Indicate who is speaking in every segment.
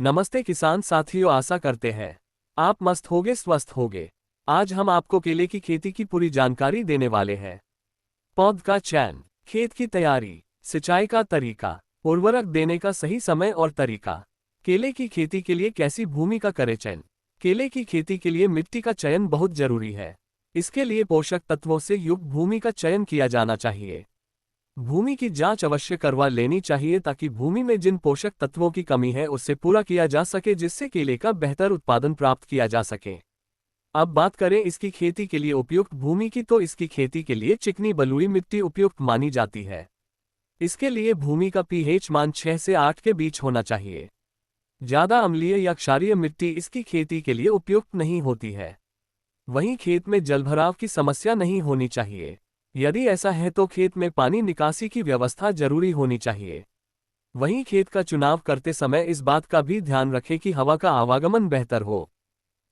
Speaker 1: नमस्ते किसान साथियों, आशा करते हैं आप मस्त होगे, स्वस्थ होगे। आज हम आपको केले की खेती की पूरी जानकारी देने वाले हैं। पौध का चयन, खेत की तैयारी, सिंचाई का तरीका, उर्वरक देने का सही समय और तरीका। केले की खेती के लिए कैसी भूमि का करें चयन। केले की खेती के लिए मिट्टी का चयन बहुत जरूरी है। इसके लिए पोषक तत्वों से युक्त भूमि का चयन किया जाना चाहिए। भूमि की जांच अवश्य करवा लेनी चाहिए ताकि भूमि में जिन पोषक तत्वों की कमी है उससे पूरा किया जा सके, जिससे केले का बेहतर उत्पादन प्राप्त किया जा सके। अब बात करें इसकी खेती के लिए उपयुक्त भूमि की, तो इसकी खेती के लिए चिकनी बलुई मिट्टी उपयुक्त मानी जाती है। इसके लिए भूमि का पीएच मान 6 से 8 के बीच होना चाहिए। ज्यादा अम्लीय या क्षारीय मिट्टी इसकी खेती के लिए उपयुक्त नहीं होती है। वहीं खेत में जलभराव की समस्या नहीं होनी चाहिए। यदि ऐसा है तो खेत में पानी निकासी की व्यवस्था जरूरी होनी चाहिए। वहीं खेत का चुनाव करते समय इस बात का भी ध्यान रखें कि हवा का आवागमन बेहतर हो।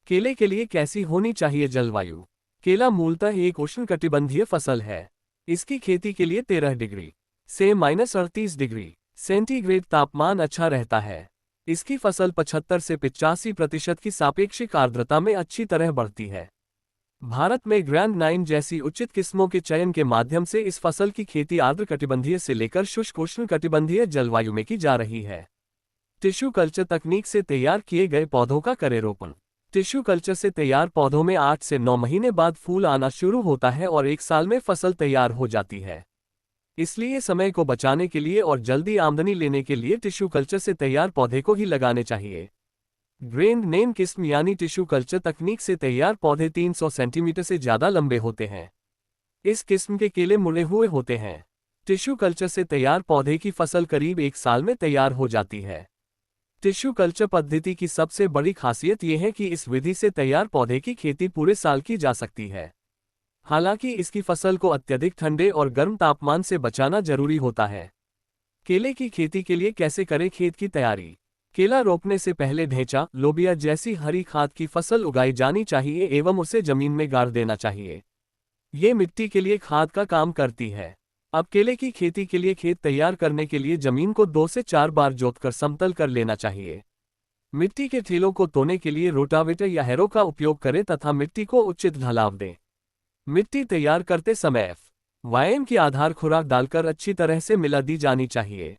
Speaker 1: केले के लिए कैसी होनी चाहिए जलवायु। केला मूलतः एक उष्णकटिबंधीय फसल है। इसकी खेती के लिए 13 डिग्री से -38 डिग्री सेंटीग्रेड तापमान अच्छा रहता है। इसकी फसल 75 से 85% की सापेक्षिक आर्द्रता में अच्छी तरह बढ़ती है। भारत में ग्रैंड 9 जैसी उचित किस्मों के चयन के माध्यम से इस फसल की खेती आर्द्र कटिबंधीय से लेकर शुष्क उष्णकटिबंधीय जलवायु में की जा रही है। टिश्यू कल्चर तकनीक से तैयार किए गए पौधों का करें रोपण। टिश्यू कल्चर से तैयार पौधों में 8 से 9 महीने बाद फूल आना शुरू होता है और 1 साल में फसल तैयार हो जाती है। इसलिए समय को बचाने के लिए और जल्दी आमदनी लेने के लिए टिश्यू कल्चर से तैयार पौधे को ही लगाने चाहिए। ग्रेन्ड नेम किस्म यानी टिश्यू कल्चर तकनीक से तैयार पौधे 300 सेंटीमीटर से ज्यादा लंबे होते हैं। इस किस्म के केले मुड़े हुए होते हैं। टिश्यू कल्चर से तैयार पौधे की फसल करीब 1 साल में तैयार हो जाती है। टिश्यू कल्चर पद्धति की सबसे बड़ी खासियत यह है कि इस विधि से तैयार पौधे की खेती पूरे साल की जा सकती है। हालांकि इसकी फसल को अत्यधिक ठंडे और गर्म तापमान से बचाना जरूरी होता है। केले की खेती के लिए कैसे करें खेत की तैयारी। केला रोपने से पहले ढेंचा, लोबिया जैसी हरी खाद की फसल उगाई जानी चाहिए एवं उसे जमीन में गाड़ देना चाहिए। ये मिट्टी के लिए खाद का काम करती है। अब केले की खेती के लिए खेत तैयार करने के लिए जमीन को 2 से 4 बार जोतकर समतल कर लेना चाहिए। मिट्टी के ढेलों को तोड़ने के लिए रोटावेटर या हैरो का उपयोग करें तथा मिट्टी को उचित ढलाव दें। मिट्टी तैयार करते समय व्यायाम की आधार खुराक डालकर अच्छी तरह से मिला दी जानी चाहिए।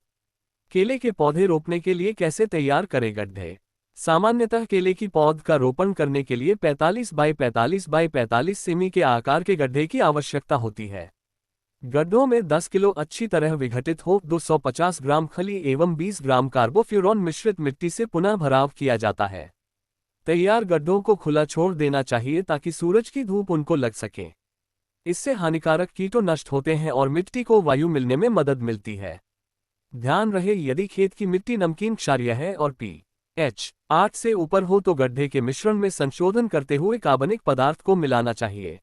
Speaker 1: केले के पौधे रोपने के लिए कैसे तैयार करें गड्ढे। सामान्यतः केले की पौध का रोपण करने के लिए 45 बाई 45 बाई 45 सेमी के आकार के गड्ढे की आवश्यकता होती है। गड्ढों में 10 किलो अच्छी तरह विघटित हो 250 ग्राम खली एवं 20 ग्राम कार्बोफ्यूरॉन मिश्रित मिट्टी से पुनः भराव किया जाता है। तैयार गड्ढों को खुला छोड़ देना चाहिए ताकि सूरज की धूप उनको लग सके। इससे हानिकारक कीटों नष्ट होते हैं और मिट्टी को वायु मिलने में मदद मिलती है। ध्यान रहे, यदि खेत की मिट्टी नमकीन क्षारीय है और pH 8 से ऊपर हो तो गड्ढे के मिश्रण में संशोधन करते हुए कार्बनिक पदार्थ को मिलाना चाहिए।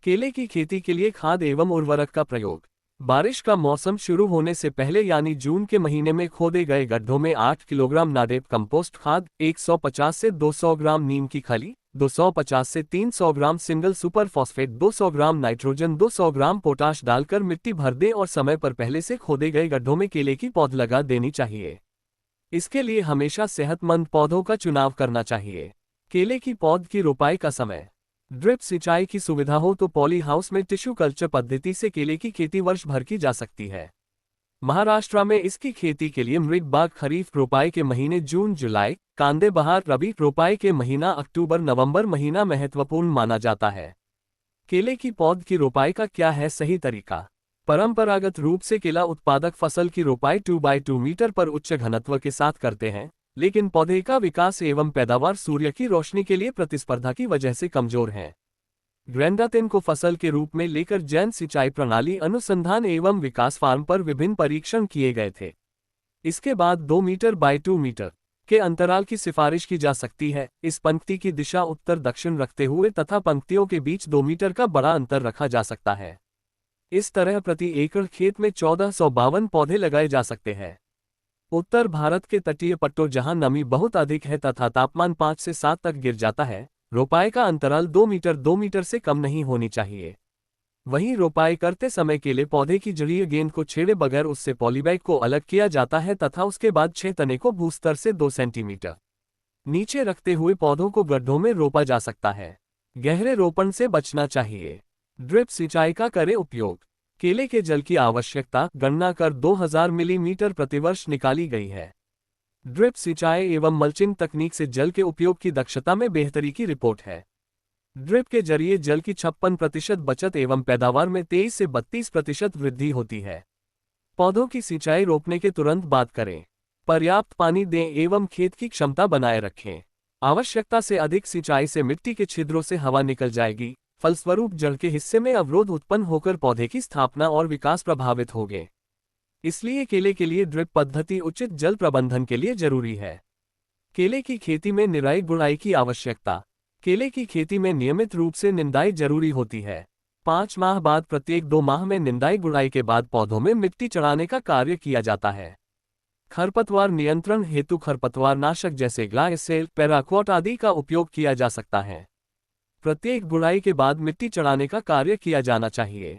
Speaker 1: केले की खेती के लिए खाद एवं उर्वरक का प्रयोग। बारिश का मौसम शुरू होने से पहले यानी जून के महीने में खोदे गए गड्ढों में 8 किलोग्राम नाडेप कंपोस्ट खाद, 150 से 200 ग्राम नीम की खली, 250 से 300 gram single super phosphate, 200 gram nitrogen, 200 gram potash डालकर मिट्टी भर दें और समय पर पहले से खोदे गए गड्ढों में केले की पौध लगा देनी चाहिए। इसके लिए हमेशा सेहतमंद पौधों का चुनाव करना चाहिए। केले की पौध की रोपाई का समय। ड्रिप सिंचाई की सुविधा हो तो पॉली हाउस में टिश्यू कल्चर पद्धति से केले की खेती वर्ष भर की जा सकती है। महाराष्ट्र में इसकी खेती के लिए मृग बाग खरीफ रोपाई के महीने जून जुलाई, कांदे बहार रबी रोपाई के महीना अक्टूबर नवंबर महीना महत्वपूर्ण माना जाता है। केले की पौध की रोपाई का क्या है सही तरीका। परंपरागत रूप से केला उत्पादक फसल की रोपाई 2x2 मीटर पर उच्च घनत्व के साथ करते हैं, लेकिन पौधे का विकास एवं पैदावार सूर्य की रोशनी के लिए प्रतिस्पर्धा की वजह से कमजोर है। ग्रैंडातेन को फसल के रूप में लेकर जैन सिंचाई प्रणाली अनुसंधान एवं विकास फार्म पर विभिन्न परीक्षण किए गए थे। इसके बाद 2 मीटर बाय 2 मीटर के अंतराल की सिफारिश की जा सकती है। इस पंक्ति की दिशा उत्तर दक्षिण रखते हुए तथा पंक्तियों के बीच 2 मीटर का बड़ा अंतर रखा जा सकता है। इस तरह प्रति एकड़ खेत में 1452 पौधे लगाए जा सकते हैं। उत्तर भारत के तटीय पट्टों जहां नमी बहुत अधिक है तथा तापमान 5 से 7 तक गिर जाता है, रोपाई का अंतराल 2 मीटर से कम नहीं होनी चाहिए। वहीं रोपाई करते समय केले पौधे की जड़ीय गेंद को छेड़े बगैर उससे पॉलीबैग को अलग किया जाता है तथा उसके बाद 6 तने को भूस्तर से 2 सेंटीमीटर नीचे रखते हुए पौधों को गड्ढों में रोपा जा सकता है। गहरे रोपण से बचना चाहिए। ड्रिप सिंचाई का करें उपयोग। केले के जल की आवश्यकता गणना कर 2000 मिलीमीटर प्रतिवर्ष निकाली गई है। ड्रिप सिंचाई एवं मल्चिंग तकनीक से जल के उपयोग की दक्षता में बेहतरी की रिपोर्ट है। ड्रिप के जरिए जल की 56% बचत एवं पैदावार में 23 से 32% वृद्धि होती है। पौधों की सिंचाई रोपने के तुरंत बाद करें। पर्याप्त पानी दें एवं खेत की क्षमता बनाए रखें। आवश्यकता से अधिक सिंचाई से मिट्टी के छिद्रों से हवा निकल जाएगी, फलस्वरूप जड़ के हिस्से में अवरोध उत्पन्न होकर पौधे की स्थापना और विकास प्रभावित होंगे। इसलिए केले के लिए ड्रिप पद्धति उचित जल प्रबंधन के लिए जरूरी है। केले की खेती में निराई गुड़ाई की आवश्यकता। केले की खेती में नियमित रूप से निंदाई जरूरी होती है। 5 माह बाद प्रत्येक 2 माह में निंदाई गुड़ाई के बाद पौधों में मिट्टी चढ़ाने का कार्य किया जाता है। खरपतवार नियंत्रण हेतु खरपतवार नाशक जैसे ग्लाइसेल, पैराक्वाट आदि का उपयोग किया जा सकता है। प्रत्येक गुड़ाई के बाद मिट्टी चढ़ाने का कार्य किया जाना चाहिए।